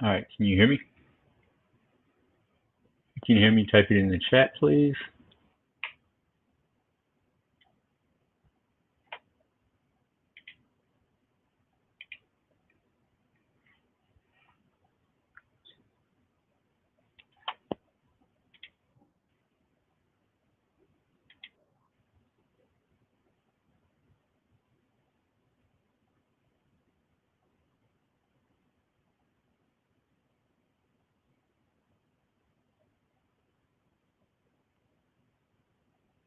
All right, can you hear me? Can you hear me? Type it in the chat, please.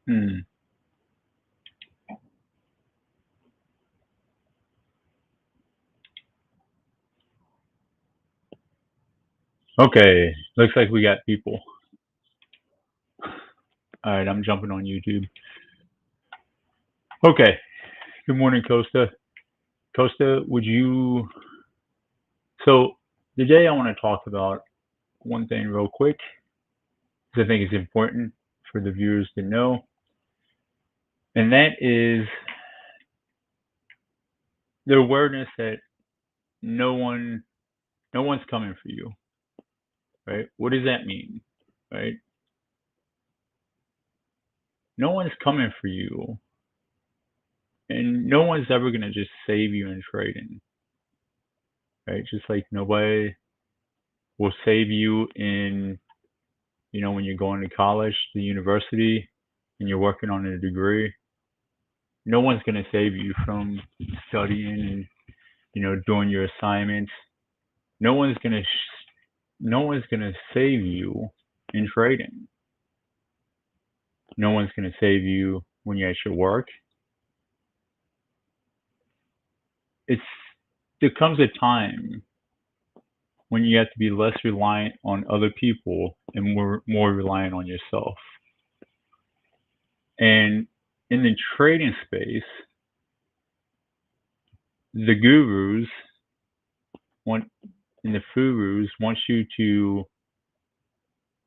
Hmm. Okay, looks like we got people. All right, I'm jumping on YouTube. Okay, good morning, Costa. Costa, would you? So today I want to talk about one thing real quick because I think it's important for the viewers to know, and that is the awareness that no one, no one's coming for you, right? What does that mean, right? No one's coming for you, and no one's ever gonna just save you in trading, right? Just like nobody will save you in, when you're going to college, the university, and you're working on a degree. No one's going to save you from studying and, doing your assignments. No one's going to, no one's going to save you in trading. No one's going to save you when you're at your work. It's, there comes a time when you have to be less reliant on other people and more reliant on yourself. And in the trading space, the gurus want and the gurus want you to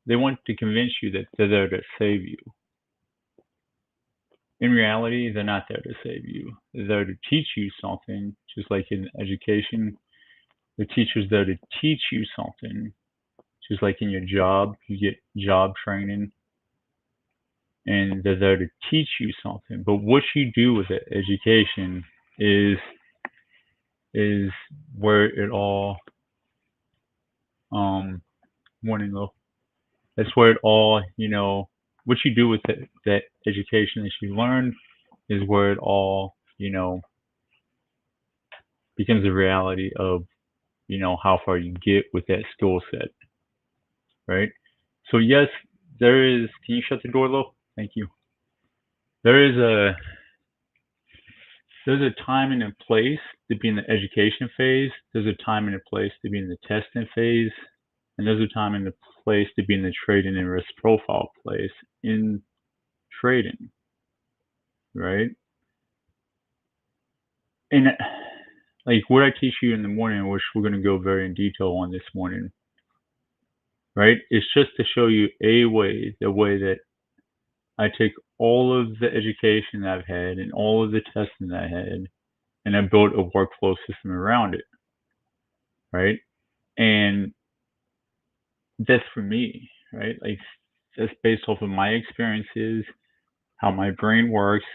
they want to convince you that they're there to save you. In reality, they're not there to save you. They're there to teach you something, just like in education. The teacher's there to teach you something, just like in your job, you get job training, and they're there to teach you something. But what you do with that education is where it all morning low. That's where it all, what you do with that education that you learn is where it all, becomes a reality of, how far you get with that skill set, right? So yes, there is. Can you shut the door, low? Thank you. There is there's a time and a place to be in the education phase. There's a time and a place to be in the testing phase, and there's a time and a place to be in the trading and risk profile place in trading, right? And like what I teach you in the morning, which we're going to go very in detail on this morning, right? It's just to show you the way that I take all of the education that I've had and all of the testing that I had, and I built a workflow system around it, right? And that's for me, right? Like that's based off of my experiences, how my brain works,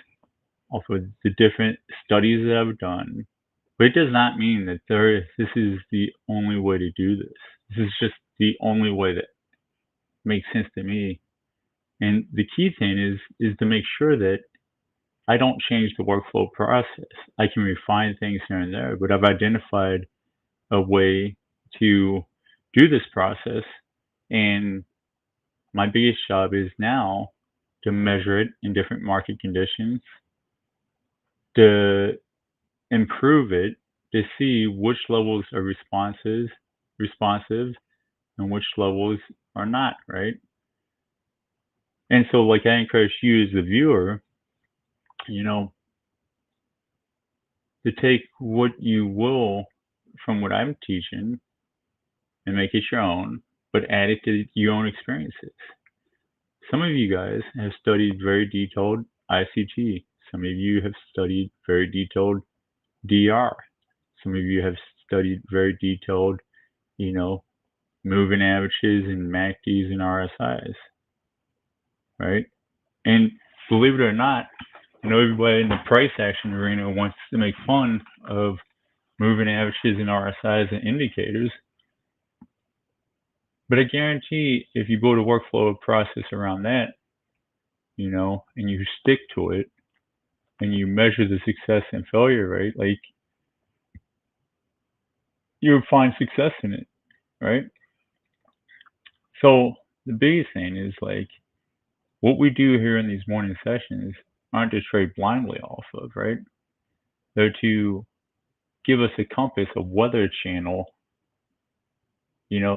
off of the different studies that I've done. But it does not mean that this is the only way to do this. This is just the only way that makes sense to me. And the key thing is to make sure that I don't change the workflow process. I can refine things here and there, but I've identified a way to do this process. And my biggest job is now to measure it in different market conditions, to improve it, to see which levels are responsive, and which levels are not, right? And so, like, I encourage you as the viewer, you know, to take what you will from what I'm teaching and make it your own, but add it to your own experiences. Some of you guys have studied very detailed ICT. Some of you have studied very detailed DR. Some of you have studied very detailed, moving averages and MACDs and RSIs, right? And believe it or not, I know everybody in the price action arena wants to make fun of moving averages and RSIs and indicators, but I guarantee if you build a workflow process around that, and you stick to it, and you measure the success and failure rate, like you'll find success in it, right? So the biggest thing is like what we do here in these morning sessions aren't to trade blindly off of, right? They're to give us a compass, a weather channel,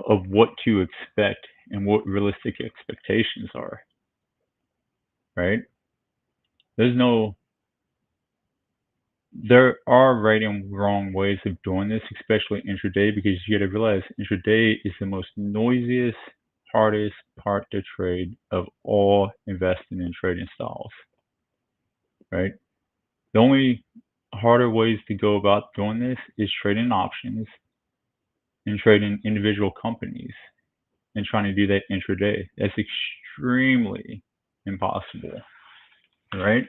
of what to expect and what realistic expectations are, right? There are right and wrong ways of doing this, especially intraday, because you got to realize intraday is the most noisiest, hardest part to trade of all investing and trading styles, right? The only harder ways to go about doing this is trading options and trading individual companies and trying to do that intraday. That's extremely impossible, right?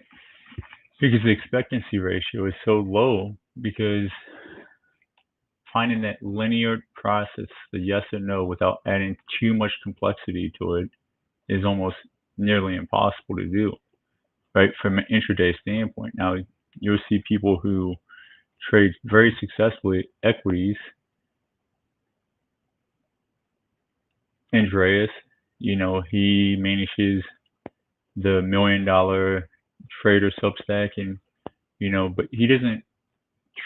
Because the expectancy ratio is so low because finding that linear process, the yes or no, without adding too much complexity to it is almost nearly impossible to do, right? From an intraday standpoint. Now, you'll see people who trade very successfully equities. Andreas, he manages the $1 million trader Substack, and but he doesn't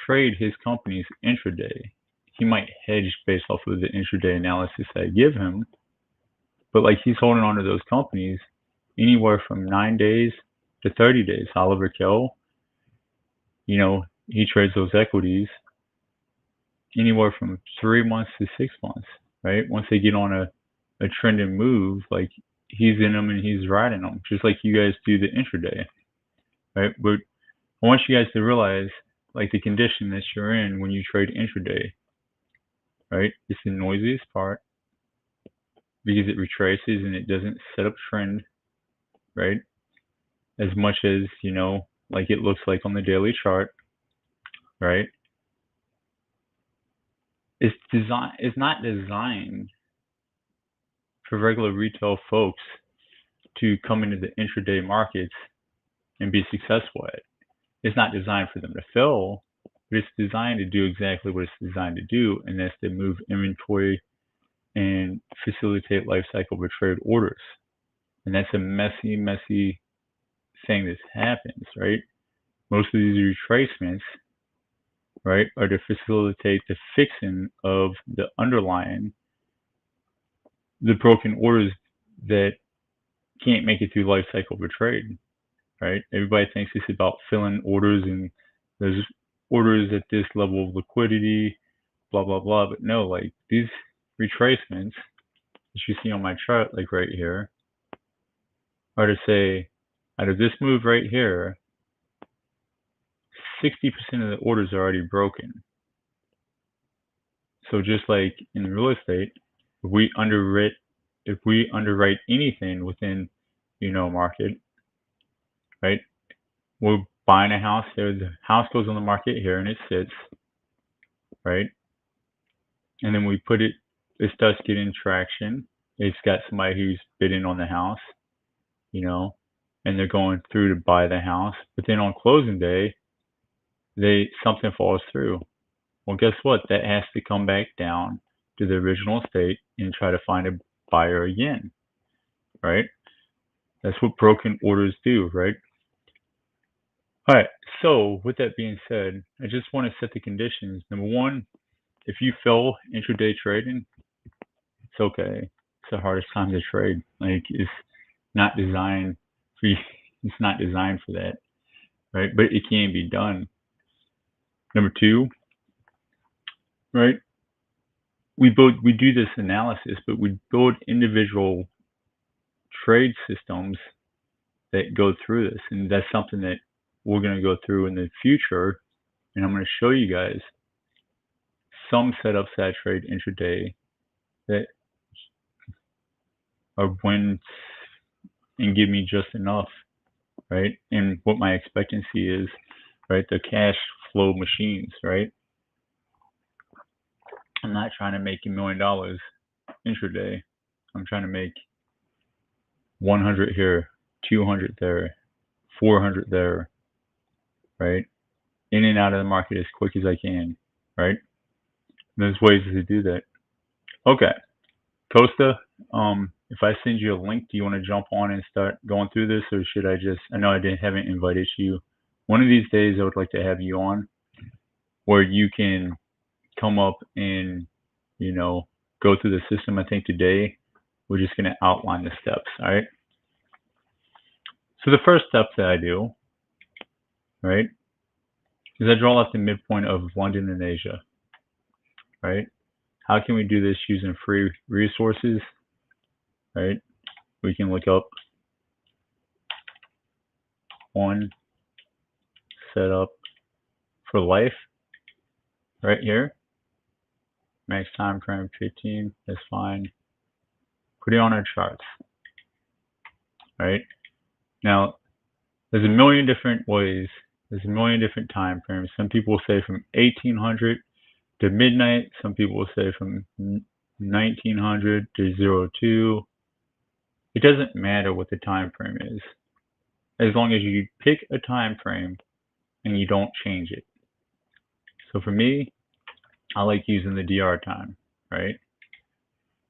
trade his companies intraday. He might hedge based off of the intraday analysis I give him, but like he's holding on to those companies anywhere from 9 days to 30 days. Oliver Kell, he trades those equities anywhere from 3 months to 6 months, right? Once they get on a trend and move, like he's in them and he's riding them, just like you guys do the intraday, right? But I want you guys to realize like the condition that you're in when you trade intraday, right? It's the noisiest part because it retraces and it doesn't set up trend, right? As much as, like it looks like on the daily chart, right? It's not designed for regular retail folks to come into the intraday markets and be successful at it. It's not designed for them to fail, but it's designed to do exactly what it's designed to do, and that's to move inventory and facilitate life cycle of trade orders. And that's a messy, messy thing that happens, right? Most of these retracements, right, are to facilitate the fixing of the underlying, the broken orders that can't make it through life cycle of a trade, right? Everybody thinks it's about filling orders and there's orders at this level of liquidity, blah, blah, blah. But no, like these retracements that you see on my chart, like right here, are to say, out of this move right here, 60% of the orders are already broken. So just like in real estate, if we underwrite anything within, market, right? We're buying a house here. The house goes on the market here and it sits, right? And then it starts getting traction. It's got somebody who's bidding on the house, and they're going through to buy the house. But then on closing day, something falls through. Well, guess what? That has to come back down to the original state and try to find a buyer again, right? That's what broken orders do, right? All right. So with that being said, I just want to set the conditions. Number one, if you fail intraday trading, it's okay. It's the hardest time to trade. Like it's not designed for you. It's not designed for that, right? But it can be done. Number two, right? We do this analysis, but we build individual trade systems that go through this, and that's something that we're going to go through in the future. And I'm going to show you guys some setups that I trade intraday that or win and give me just enough, right? And what my expectancy is, right? The cash flow machines, right? I'm not trying to make $1 million intraday. I'm trying to make 100 here, 200 there, 400 there, right? In and out of the market as quick as I can, right? There's ways to do that. Okay, Costa, if I send you a link, do you want to jump on and start going through this, or should I just? I know haven't invited you. One of these days, I would like to have you on, where you can come up and, you know, go through the system. I think today we're just going to outline the steps. All right. So the first step that I do, right, is I draw out the midpoint of London and Asia. Right. How can we do this using free resources? Right. We can look up one setup for life right here. Max time frame 15. That's fine. Put it on our charts. Right. Now, there's a million different ways. There's a million different time frames. Some people will say from 1800 to midnight. Some people will say from 1900 to 02. It doesn't matter what the time frame is, as long as you pick a time frame and you don't change it. So for me, I like using the DR time, right?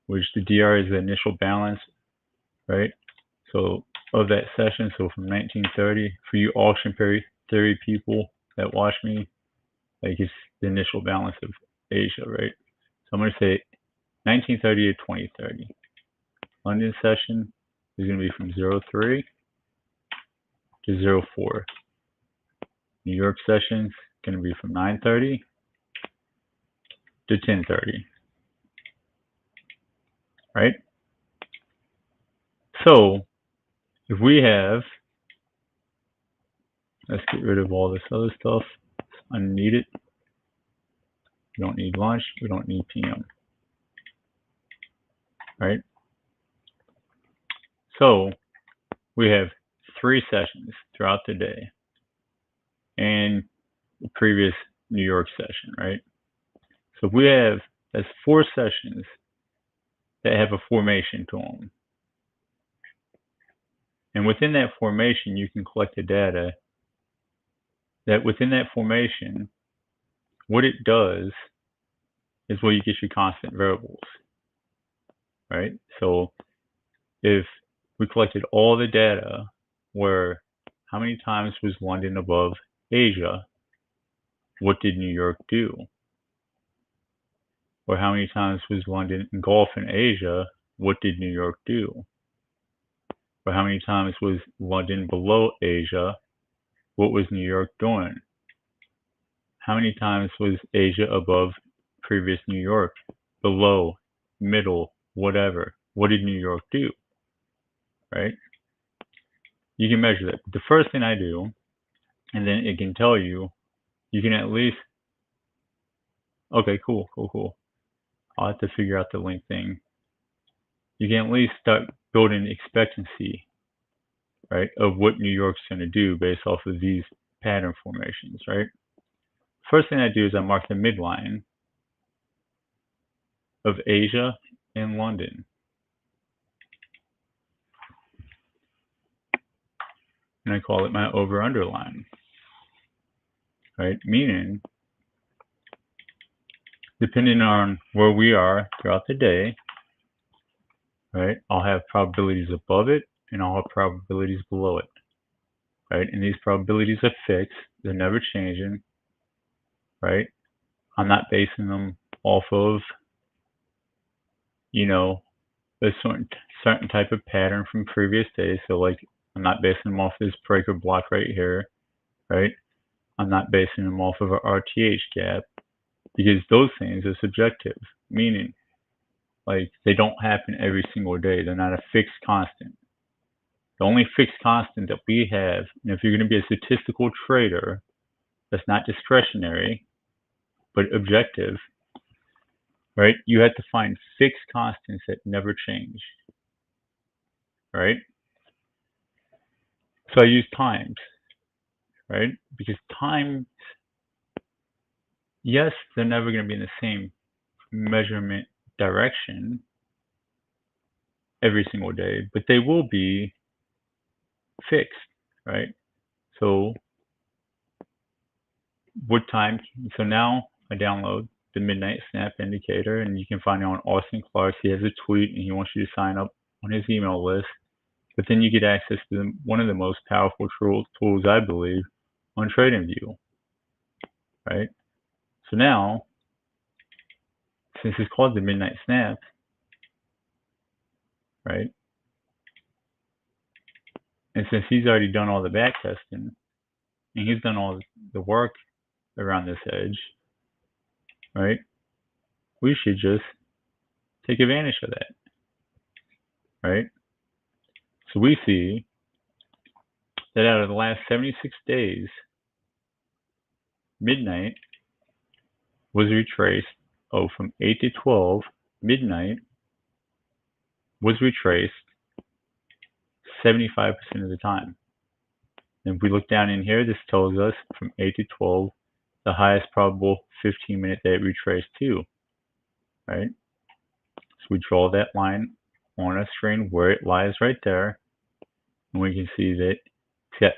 Which the DR is the initial balance, right? So of that session, so from 1930, for you auction theory people that watch me, like it's the initial balance of Asia, right? So I'm going to say 1930 to 2030. London session is going to be from 03 to 04. New York session is going to be from 9:30 to 10:30, right? So if we have, let's get rid of all this other stuff. It's unneeded. We don't need lunch. We don't need PM, right? So we have 3 sessions throughout the day and the previous New York session, right? So we have, that's 4 sessions that have a formation to them. And within that formation, you can collect the data that within that formation, what it does is where you get your constant variables, right? So if we collected all the data where how many times was London above Asia, what did New York do? Or how many times was London engulfing Asia, what did New York do? Or how many times was London below Asia, what was New York doing? How many times was Asia above previous New York, below, middle, whatever? What did New York do? Right? You can measure that. The first thing I do, and then it can tell you, you can at least, okay, cool. I'll have to figure out the link thing. You can at least start building expectancy, right, of what New York's going to do based off of these pattern formations, right? First thing I do is I mark the midline of Asia and London. And I call it my over-under line, right? Meaning, depending on where we are throughout the day, right, I'll have probabilities above it and I'll have probabilities below it, right? And these probabilities are fixed. They're never changing, right? I'm not basing them off of, you know, a certain type of pattern from previous days. So like, I'm not basing them off this breaker block right here, right? I'm not basing them off of a RTH gap because those things are subjective, meaning like they don't happen every single day. They're not a fixed constant. The only fixed constant that we have, and if you're going to be a statistical trader, that's not discretionary, but objective, right? You have to find fixed constants that never change. right? So I use times, right? Because times, yes, they're never going to be in the same measurement direction every single day, but they will be fixed, right? So what time? So now I download the Midnight Snap Indicator, and you can find it on Austin Clark. He has a tweet, and he wants you to sign up on his email list. But then you get access to one of the most powerful tools, I believe, on TradingView, right? So now, since it's called the Midnight Snap, right? And since he's already done all the back testing, and he's done all the work around this edge, right? We should just take advantage of that, right? So we see that out of the last 76 days, midnight was retraced. Oh, from 8 to 12, midnight was retraced 75% of the time. And if we look down in here, this tells us from 8 to 12, the highest probable 15-minute that it retraced to, right? So we draw that line on a screen where it lies right there. And we can see that it's got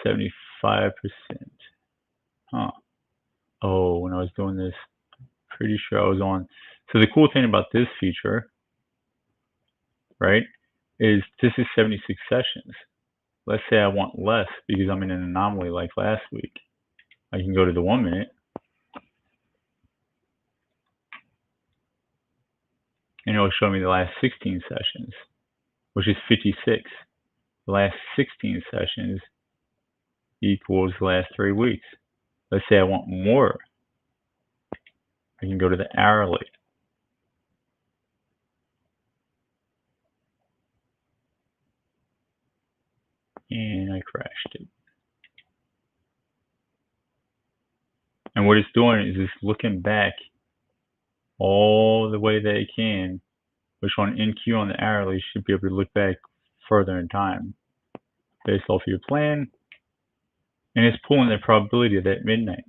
75%. Huh. Oh, when I was doing this, pretty sure I was on. So the cool thing about this feature, right, is this is 76 sessions. Let's say I want less because I'm in an anomaly like last week. I can go to the 1 minute, and it'll show me the last 16 sessions, which is 56. The last 16 sessions equals the last 3 weeks. Let's say I want more. I can go to the hourly. And I crashed it. And what it's doing is it's looking back all the way that it can, which on NQ on the hourly should be able to look back further in time based off of your plan. And it's pulling the probability of that midnight.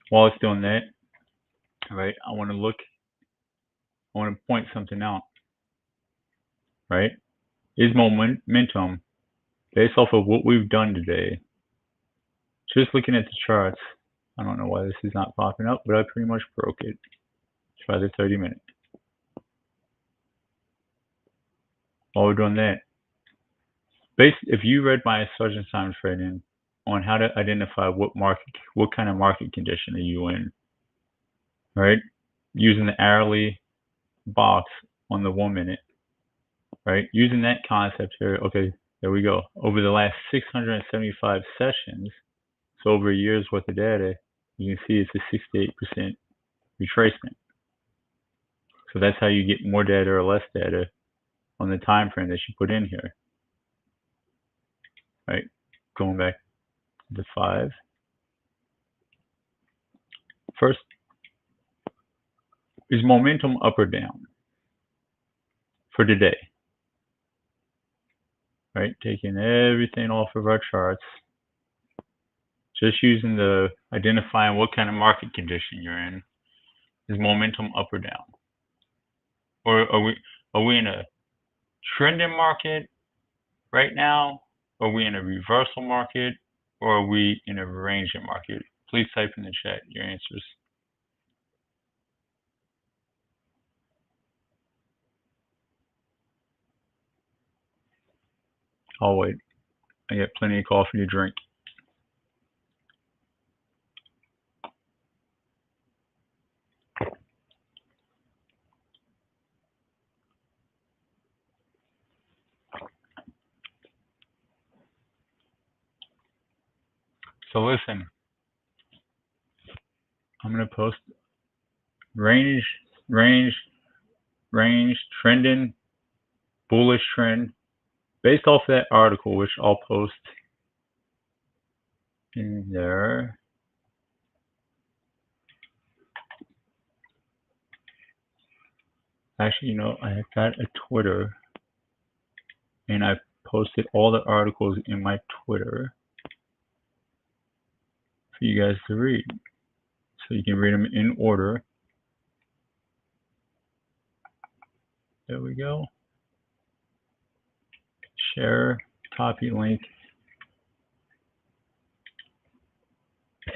While it's doing that, right, I want to point something out, right? Is momentum based off of what we've done today. Just looking at the charts, I don't know why this is not popping up, but I pretty much broke it. Try the 30 minute. While we're doing that, if you read my Sergeant Simon training on how to identify what kind of market condition are you in, right? Using the hourly box on the 1 minute, right? Using that concept here, okay, there we go. Over the last 675 sessions, so over a year's worth of data, you can see it's a 68% retracement. So that's how you get more data or less data on the time frame that you put in here, right? Going back to 5. First, is momentum up or down for today? Right, taking everything off of our charts, just using the identifying what kind of market condition you're in. Is momentum up or down? Or are we in a trending market right now? Are we in a reversal market? Or are we in a ranging market? Please type in the chat your answers. I'll wait. I got plenty of coffee to drink. So listen, I'm going to post range, trending, bullish trend, based off that article, which I'll post in there. Actually, I got a Twitter, and I posted all the articles in my Twitter for you guys to read. So you can read them in order. There we go. Share, copy link,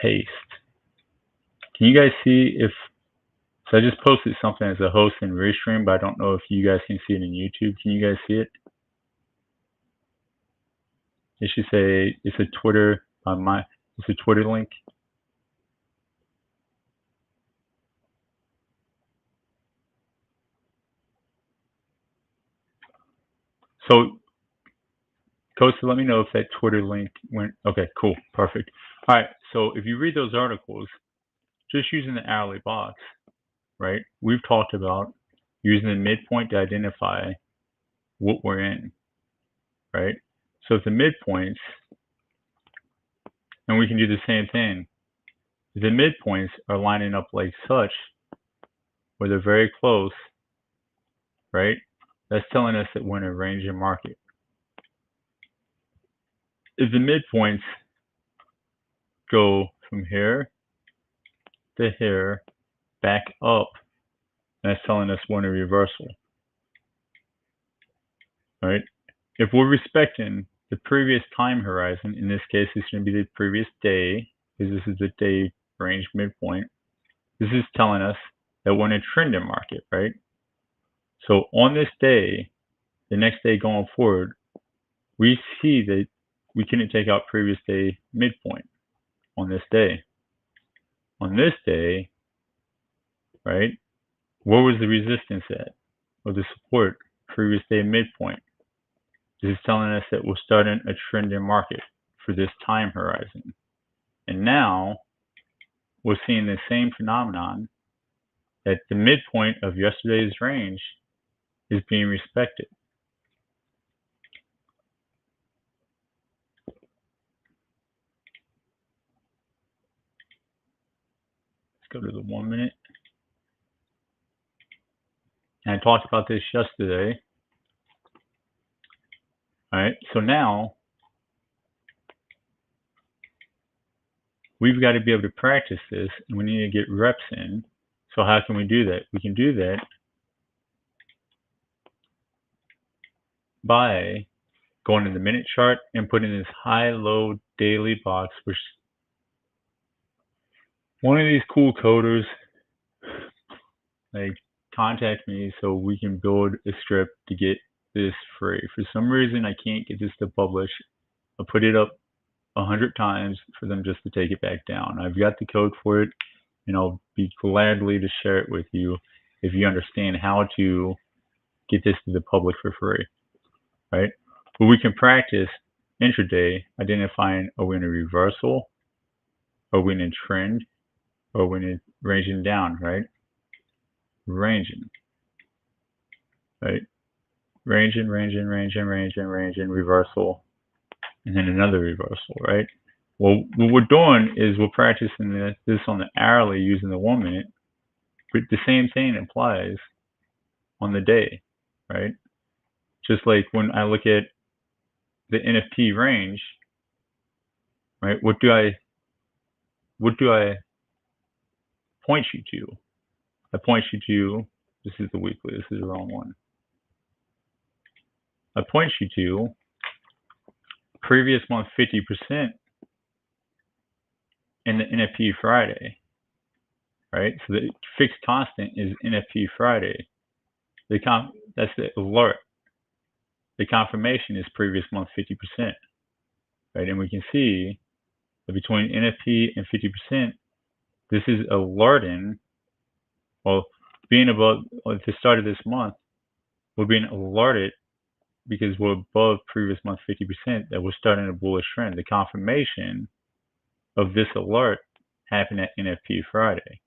paste. Can you guys see if, so I just posted something as a host in Restream, but I don't know if you guys can see it in YouTube. Can you guys see it? It should say, it's a Twitter it's a Twitter link. So, Costa, let me know if that Twitter link went, okay, cool, perfect. All right, so if you read those articles, just using the hourly box, right? We've talked about using the midpoint to identify what we're in, right? So if the midpoints, and we can do the same thing, if the midpoints are lining up like such, where they're very close, right? That's telling us that we're in a range of market. If the midpoints go from here to here, back up, that's telling us we're in a reversal, right? If we're respecting the previous time horizon, in this case, it's going to be the previous day, because this is the day range midpoint. This is telling us that we're in a trending market, right? So on this day, the next day going forward, we see that we couldn't take out previous day midpoint on this day. On this day, right, where was the resistance at, or the support? Previous day midpoint. This is telling us that we're starting a trending market for this time horizon. And now we're seeing the same phenomenon, that the midpoint of yesterday's range is being respected. Let's go to the 1 minute. And I talked about this yesterday. All right, so now we've got to be able to practice this, and we need to get reps in. So how can we do that? We can do that by going to the minute chart and putting this high-low daily box, which one of these cool coders, like, contact me so we can build a script to get this free. For some reason, I can't get this to publish. I'll put it up 100 times for them just to take it back down. I've got the code for it, and I'll be gladly to share it with you if you understand how to get this to the public for free, right? But we can practice intraday identifying, are we in a reversal, are we in a trend, or are we in a ranging down, right? Ranging, right? Ranging, reversal, and then another reversal, right? Well, what we're doing is we're practicing this on the hourly using the 1 minute, but the same thing applies on the day, right? Just like when I look at the NFP range, right? What do I point you to? I point you to, this is the weekly, this is the wrong one. I point you to previous month 50% in the NFP Friday, right? So the fixed constant is NFP Friday. That's the alert. The confirmation is previous month 50%, right? And we can see that between NFP and 50%, this is alerting, well, being above, at the start of this month, we're being alerted because we're above previous month 50% that we're starting a bullish trend. The confirmation of this alert happened at NFP Friday,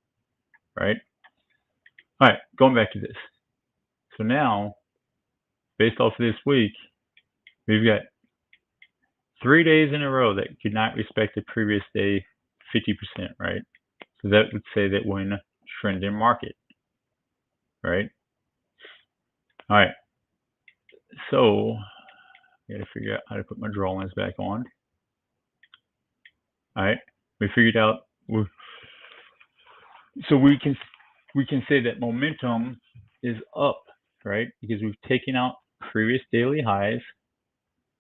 right? All right, going back to this. So now, based off of this week, we've got 3 days in a row that could not respect the previous day 50%, right? So that would say that we're in a trending market, right? All right. So I got to figure out how to put my draw lines back on. All right. We figured out. So we can say that momentum is up, right? Because we've taken out previous daily highs,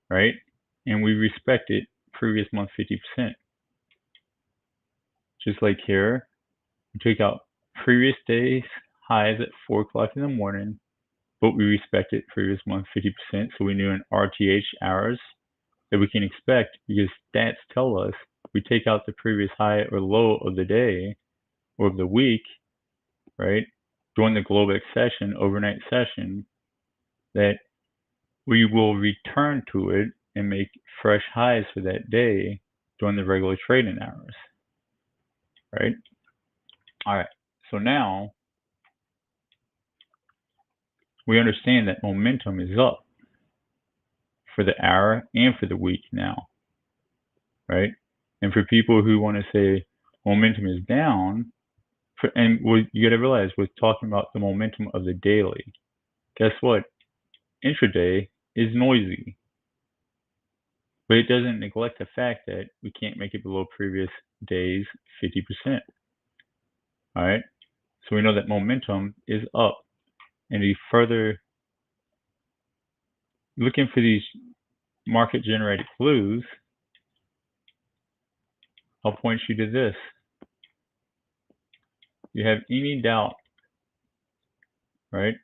right? And we respected previous month 50%. Just like here, we take out previous day's highs at 4 o'clock in the morning, but we respected previous month 50%. So we knew in RTH hours that we can expect, because stats tell us we take out the previous high or low of the day or of the week, right? During the Globex session, overnight session, that we will return to it and make fresh highs for that day during the regular trading hours, right? All right. So now we understand that momentum is up for the hour and for the week now, right? And for people who want to say momentum is down, and you got to realize we're talking about the momentum of the daily. Guess what? Intraday is noisy, but it doesn't neglect the fact that we can't make it below previous days 50%. All right. So we know that momentum is up. And the further looking for these market generated clues, I'll point you to this. If you have any doubt, right?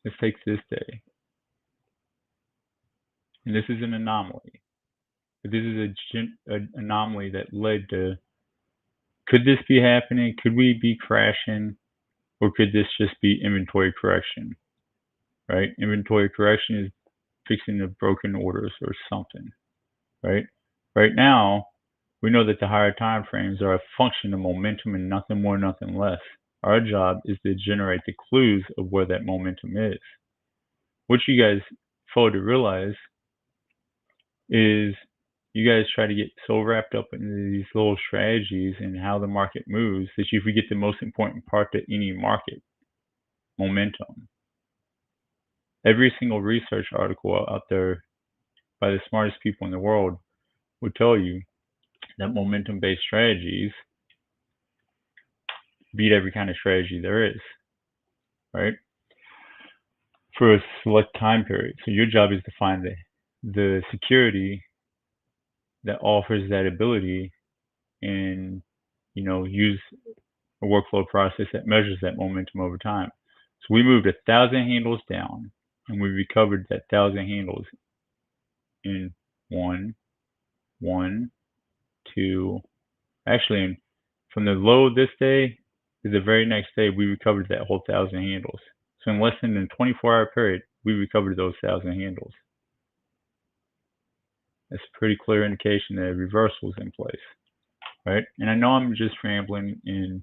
Let's take this day. And this is an anomaly. But this is an anomaly that led to, could this be happening? Could we be crashing? Or could this just be inventory correction? Right? Inventory correction is fixing the broken orders or something. Right? Right now, we know that the higher time frames are a function of momentum and nothing more, nothing less. Our job is to generate the clues of where that momentum is. What you guys fail to realize is you guys try to get so wrapped up into these little strategies and how the market moves that you forget the most important part to any market: momentum. Every single research article out there by the smartest people in the world will tell you that momentum-based strategies beat every kind of strategy there is, right? For a select time period. So your job is to find the security that offers that ability, and use a workflow process that measures that momentum over time. So we moved 1,000 handles down, and we recovered that 1,000 handles in one, two. Actually, from the low this day to the very next day, we recovered that whole 1,000 handles. So in less than a 24-hour period, we recovered those 1,000 handles. That's a pretty clear indication that a reversal is in place, right? And I know I'm just rambling, and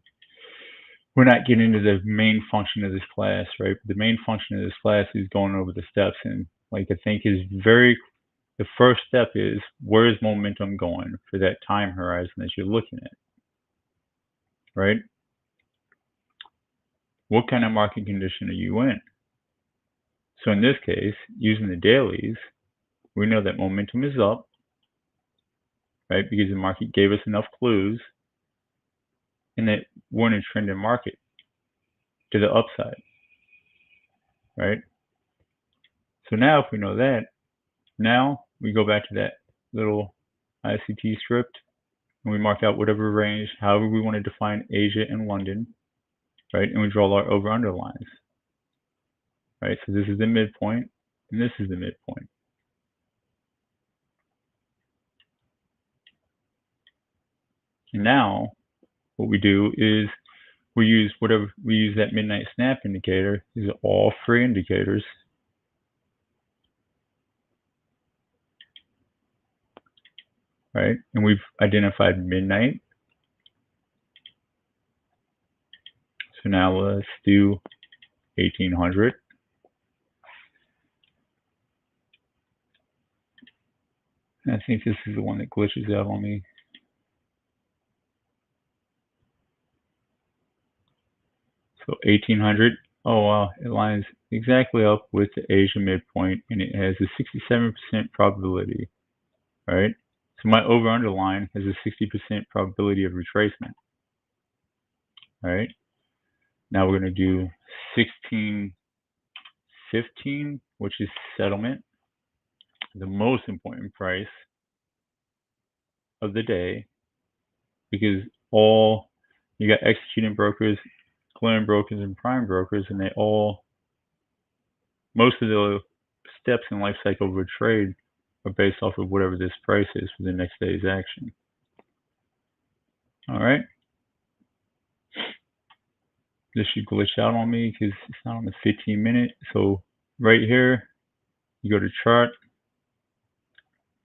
we're not getting into the main function of this class, right? The main function of this class is going over the steps, and I think the first step is, where is momentum going for that time horizon that you're looking at, right? What kind of market condition are you in? So in this case, using the dailies, we know that momentum is up, right? Because the market gave us enough clues, and that we're in a trending market to the upside, right? So now if we know that, now we go back to that little ICT script, and we mark out whatever range, however we want to define Asia and London, right? And we draw our over-under lines, right? So this is the midpoint, and this is the midpoint. And now what we do is we use that midnight snap indicator. These are all free indicators. Right? And we've identified midnight. So now let's do 1800. I think this is the one that glitches out on me. So 1800. Oh wow, it lines exactly up with the Asia midpoint, and it has a 67% probability. Right. So my over/under line has a 60% probability of retracement. All right. Now we're going to do 1615, which is settlement, the most important price of the day, because all you got executing brokers, clearing brokers, and prime brokers, and they all, most of the steps in life cycle of a trade are based off of whatever this price is for the next day's action. All right. This should glitch out on me because it's not on the 15-minute. So right here, you go to chart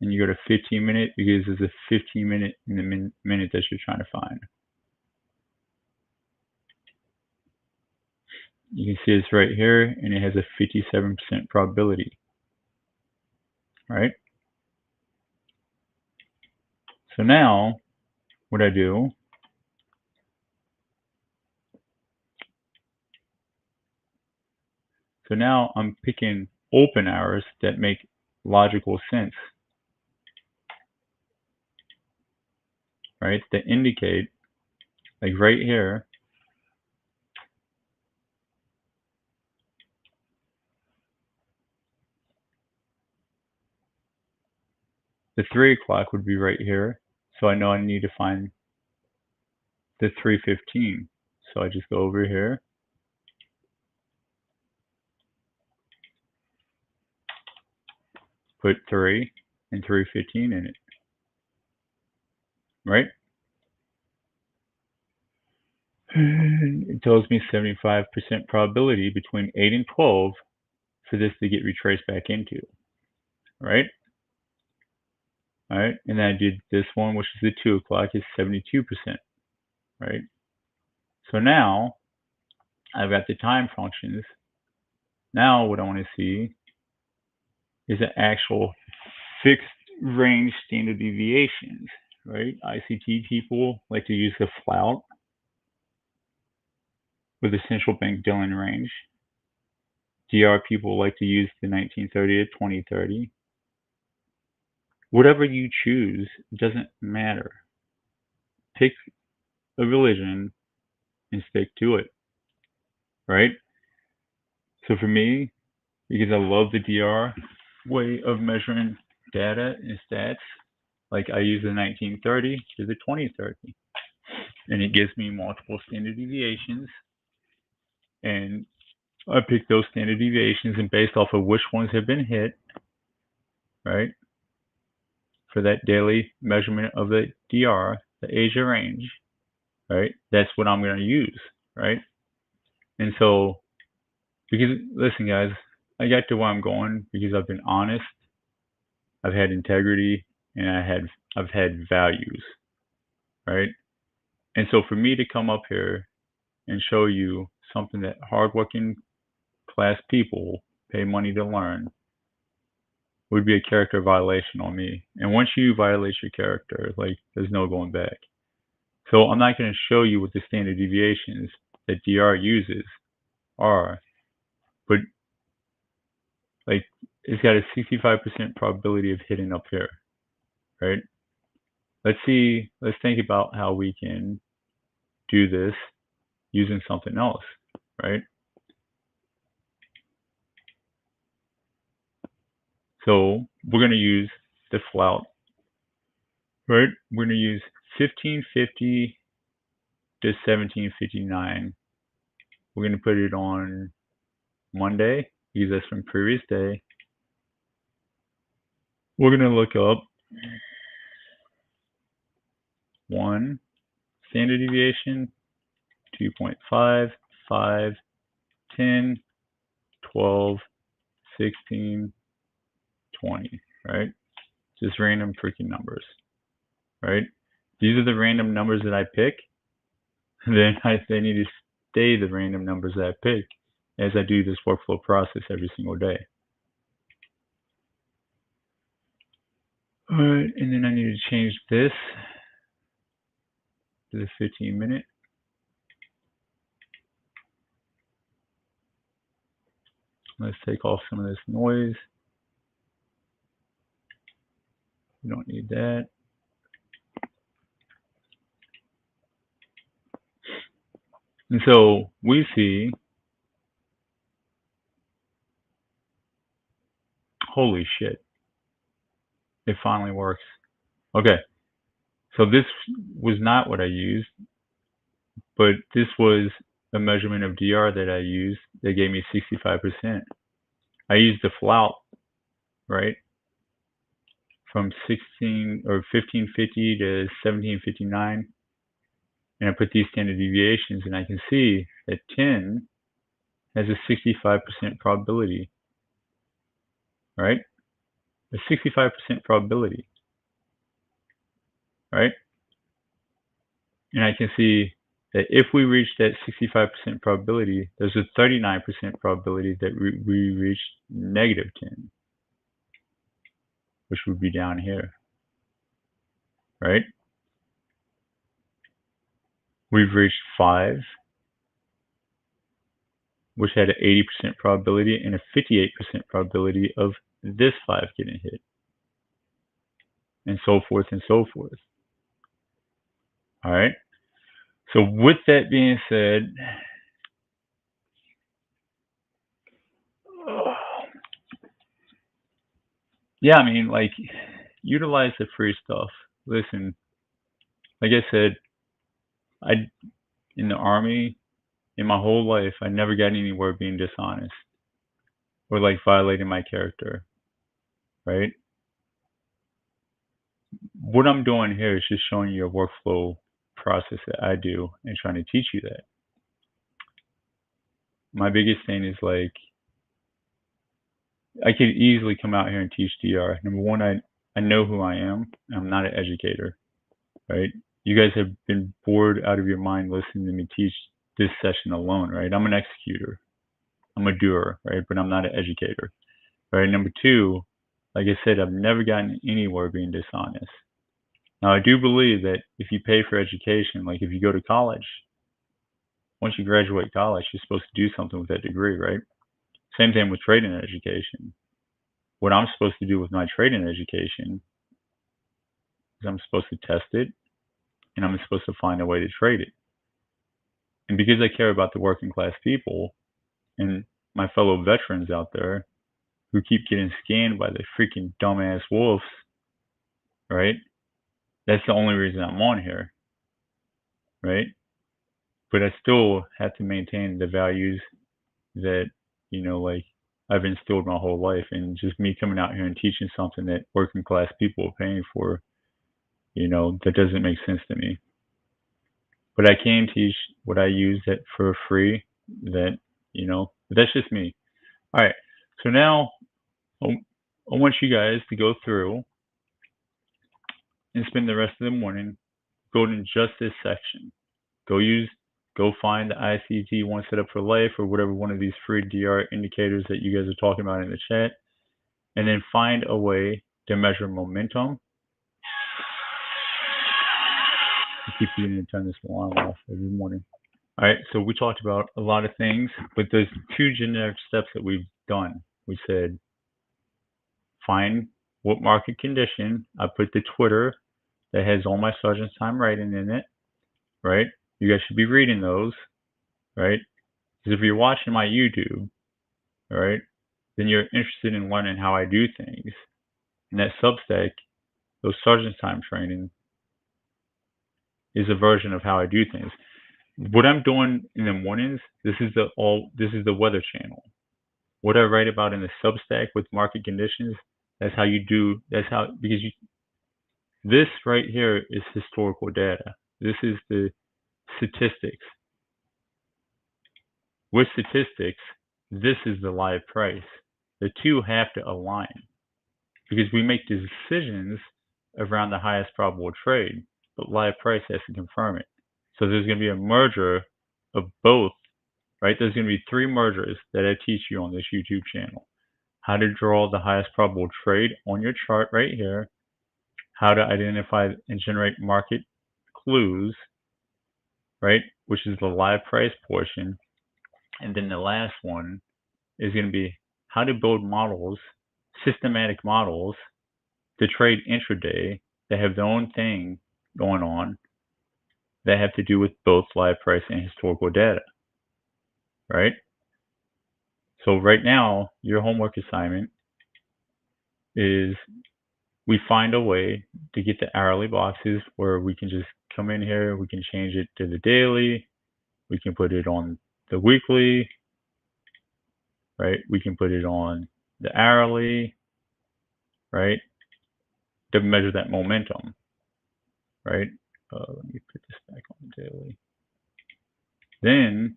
and you go to 15-minute because there's a 15-minute in the minute that you're trying to find. You can see it's right here, and it has a 57% probability. Right? So now, what I do, so now I'm picking open hours that make logical sense. Right? That indicate, like right here, the 3 o'clock would be right here. So I know I need to find the 3:15. So I just go over here, put 3 and 3:15 in it. Right? And it tells me 75% probability between 8 and 12 for this to get retraced back into. Right? All right, and then I did this one, which is the 2 o'clock, is 72%. Right? So now I've got the time functions. Now what I want to see is the actual fixed range standard deviations. Right? ICT people like to use the flout with the central bank Dillon range. DR people like to use the 1930 to 2030. Whatever you choose doesn't matter. Pick a religion and stick to it. Right? So for me, because I love the DR way of measuring data and stats, like I use the 1930 to the 2030, and it gives me multiple standard deviations, and I pick those standard deviations, and based off of which ones have been hit, right, for that daily measurement of the DR, the Asia range, right, that's what I'm going to use, right? And so, because listen, guys, I got to where I'm going because I've been honest, I've had integrity, and I've had values, right? And so for me to come up here and show you something that hardworking class people pay money to learn would be a character violation on me. And once you violate your character, like there's no going back. So I'm not going to show you what the standard deviations that DR uses are, but like it's got a 65% probability of hitting up here, right? Let's think about how we can do this using something else, right? So we're going to use the flout, right? We're going to use 1550 to 1759. We're going to put it on Monday because that's from previous day. We're going to look up 1 standard deviation, 2.5, 5, 10, 12, 16, 20, right? Just random freaking numbers, right? These are the random numbers that I pick. Then they need to stay the random numbers that I pick as I do this workflow process every single day. Alright, and then I need to change this to the 15-minute. Let's take off some of this noise. We don't need that. And so we see, holy shit, it finally works. Okay, so this was not what I used, but this was a measurement of DR that I used that gave me 65%. I used the flout, right, from 16 or 1550 to 1759, and I put these standard deviations, and I can see that 10 has a 65% probability, right? A 65% probability, right? And I can see that if we reach that 65% probability, there's a 39% probability that we reach -10, which would be down here, right? We've reached 5, which had an 80% probability and a 58% probability of this 5 getting hit, and so forth and so forth. All right. So with that being said, yeah, I mean, like, utilize the free stuff. Listen, like I said, I in the army, in my whole life, I never got anywhere being dishonest or like violating my character, right? What I'm doing here is just showing you a workflow process that I do and trying to teach you that. My biggest thing is like, I could easily come out here and teach DR. Number one, I know who I am. I'm not an educator, right? You guys have been bored out of your mind listening to me teach this session alone, right? I'm an executor. I'm a doer, right? But I'm not an educator, right? Number two, like I said, I've never gotten anywhere being dishonest. Now, I do believe that if you pay for education, like if you go to college, once you graduate college, you're supposed to do something with that degree, right? Same thing with trading education. What I'm supposed to do with my trading education is I'm supposed to test it and I'm supposed to find a way to trade it. And because I care about the working class people and my fellow veterans out there who keep getting scanned by the freaking dumbass wolves, right? That's the only reason I'm on here, right? But I still have to maintain the values that, like I've instilled my whole life. And just me coming out here and teaching something that working class people are paying for, that doesn't make sense to me. But I can teach what I use that for free. That but that's just me. All right. So now I want you guys to go through and spend the rest of the morning going in just this section. Go find the ICT one set up for life or whatever one of these free DR indicators that you guys are talking about in the chat, and then find a way to measure momentum. I keep forgetting to turn this alarm off every morning. All right, so we talked about a lot of things, but there's 2 generic steps that we've done. We said find what market condition. I put the Twitter that has all my Sergeant's Time writing in it, right? You guys should be reading those, right? Because if you're watching my YouTube, all right, then you're interested in learning how I do things. And that Substack, those Sergeant's Time training, is a version of how I do things. What I'm doing in the mornings, this is the weather channel. What I write about in the Substack with market conditions, that's how you do. This right here is historical data. This is the statistics. With statistics, this is the live price. The two have to align because we make decisions around the highest probable trade, but live price has to confirm it. So there's going to be a merger of both, right? There's going to be 3 mergers that I teach you on this YouTube channel. How to draw the highest probable trade on your chart right here, how to identify and generate market clues, right? Which is the live price portion. And then the last one is going to be how to build models, systematic models to trade intraday that have their own thing going on that have to do with both live price and historical data, right? So right now, your homework assignment is we find a way to get the hourly boxes where we can just come in here, we can change it to the daily, we can put it on the weekly, right? We can put it on the hourly, right? To measure that momentum, right? Let me put this back on the daily. Then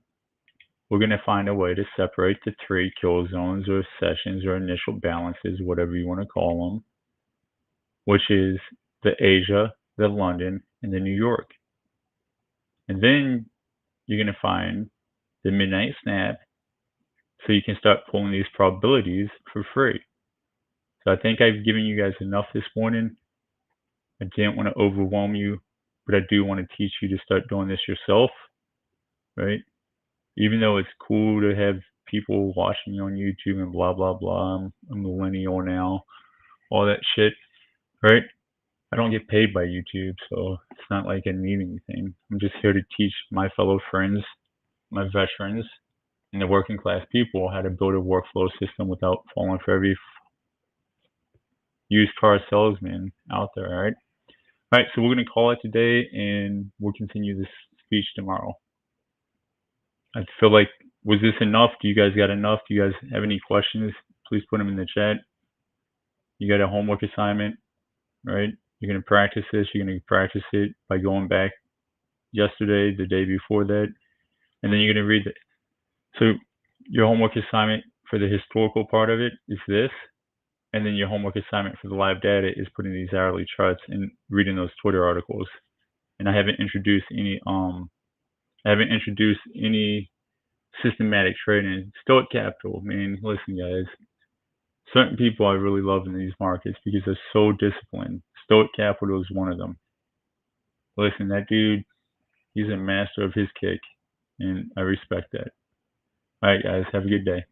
we're going to find a way to separate the three kill zones or sessions or initial balances, whatever you want to call them, which is the Asia, the London, and the New York. And then you're going to find the midnight snap so you can start pulling these probabilities for free. So I think I've given you guys enough this morning. I didn't want to overwhelm you, but I do want to teach you to start doing this yourself, right? Even though it's cool to have people watching you on YouTube and blah, blah, blah, I'm a millennial now, all that shit, right? I don't get paid by YouTube, so it's not like I need anything. I'm just here to teach my fellow friends, my veterans, and the working class people how to build a workflow system without falling for every used car salesman out there, all right? All right, so we're going to call it today, and we'll continue this speech tomorrow. I feel like, was this enough? Do you guys got enough? Do you guys have any questions? Please put them in the chat. You got a homework assignment, right? You're going to practice this. You're going to practice it by going back yesterday, the day before that, and then you're going to read it. So your homework assignment for the historical part of it is this, and then your homework assignment for the live data is putting these hourly charts and reading those Twitter articles. And I haven't introduced any systematic trading. Stoic capital, man. Listen, guys. Certain people I really love in these markets because they're so disciplined. Stoic capital is one of them. Listen, that dude, he's a master of his kick, and I respect that. All right, guys, have a good day.